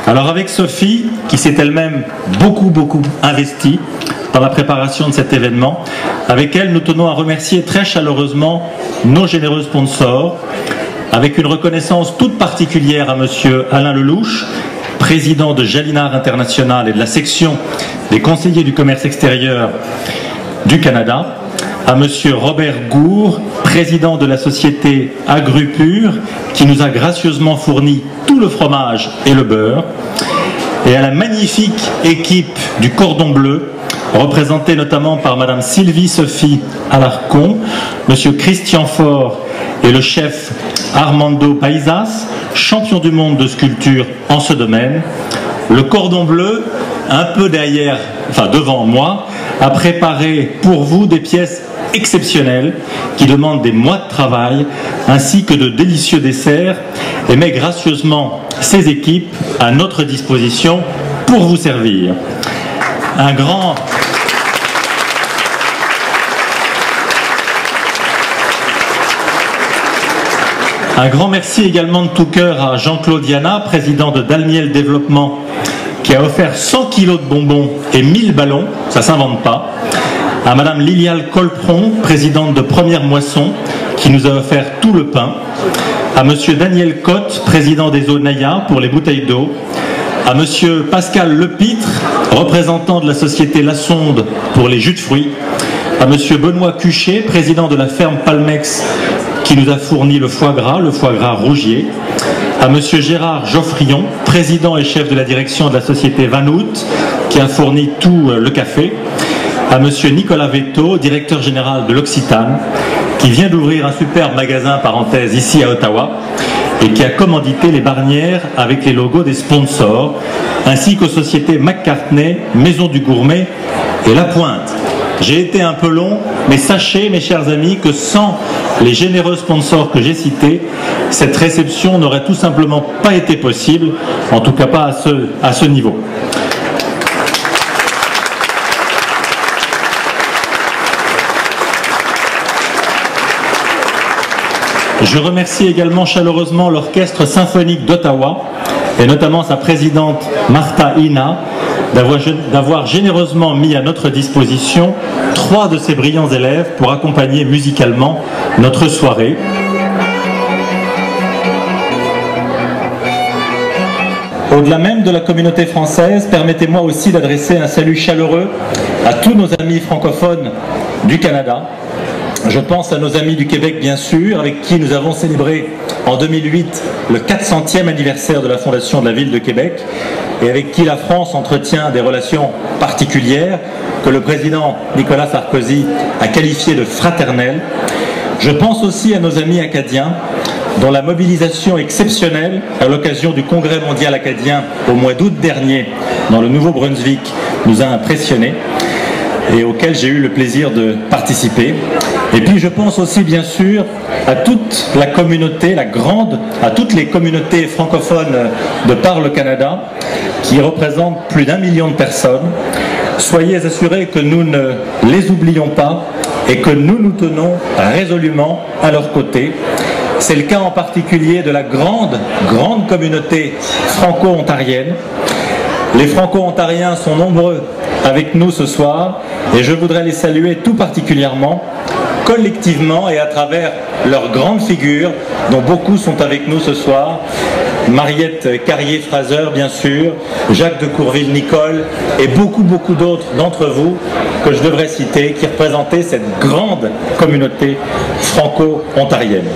Alors avec Sophie, qui s'est elle-même beaucoup investie dans la préparation de cet événement, avec elle nous tenons à remercier très chaleureusement nos généreux sponsors, avec une reconnaissance toute particulière à monsieur Alain Lelouch, président de Jallinard International et de la section des conseillers du commerce extérieur du Canada, à monsieur Robert Gour, président de la société Agrupur, qui nous a gracieusement fourni tout le fromage et le beurre, et à la magnifique équipe du Cordon Bleu, représentée notamment par madame Sylvie-Sophie Alarcon, monsieur Christian Faure et le chef Armando Paisas, champion du monde de sculpture en ce domaine. Le Cordon Bleu, un peu derrière, enfin devant moi, a préparé pour vous des pièces exceptionnelles qui demandent des mois de travail ainsi que de délicieux desserts et met gracieusement ses équipes à notre disposition pour vous servir. Un grand merci également de tout cœur à Jean-Claude Diana, président de Dalmiel Développement, qui a offert 100 kilos de bonbons et 1000 ballons, ça ne s'invente pas. À madame Liliane Colpron, présidente de Première Moisson, qui nous a offert tout le pain. À monsieur Daniel Cotte, président des eaux Naya pour les bouteilles d'eau. À monsieur Pascal Lepitre, représentant de la société La Sonde pour les jus de fruits. À monsieur Benoît Cuchet, président de la ferme Palmex, qui nous a fourni le foie gras Rougier. À monsieur Gérard Geoffrion, président et chef de la direction de la société Vanout, qui a fourni tout le café. À monsieur Nicolas Vetto, directeur général de l'Occitane, qui vient d'ouvrir un superbe magasin, parenthèse, ici à Ottawa, et qui a commandité les barnières avec les logos des sponsors, ainsi qu'aux sociétés McCartney, Maison du Gourmet et La Pointe. J'ai été un peu long, mais sachez, mes chers amis, que sans les généreux sponsors que j'ai cités, cette réception n'aurait tout simplement pas été possible, en tout cas pas à ce niveau. Je remercie également chaleureusement l'Orchestre symphonique d'Ottawa, et notamment sa présidente Martha Ina, d'avoir généreusement mis à notre disposition 3 de ses brillants élèves pour accompagner musicalement notre soirée. Au-delà même de la communauté française, permettez-moi aussi d'adresser un salut chaleureux à tous nos amis francophones du Canada. Je pense à nos amis du Québec, bien sûr, avec qui nous avons célébré en 2008 le 400e anniversaire de la fondation de la ville de Québec et avec qui la France entretient des relations particulières que le président Nicolas Sarkozy a qualifiées de fraternelles. Je pense aussi à nos amis acadiens dont la mobilisation exceptionnelle à l'occasion du Congrès mondial acadien au mois d'août dernier dans le Nouveau-Brunswick nous a impressionnés et auquel j'ai eu le plaisir de participer. Et puis je pense aussi bien sûr à toute la communauté, à toutes les communautés francophones de par le Canada qui représentent plus d'1 million de personnes. Soyez assurés que nous ne les oublions pas et que nous nous tenons résolument à leur côté. C'est le cas en particulier de la grande communauté franco-ontarienne. Les franco-ontariens sont nombreux avec nous ce soir et je voudrais les saluer tout particulièrement, collectivement et à travers leurs grandes figures, dont beaucoup sont avec nous ce soir. Mariette Carrier-Fraser, bien sûr, Jacques de Courville-Nicole et beaucoup d'autres d'entre vous que je devrais citer, qui représentaient cette grande communauté franco-ontarienne.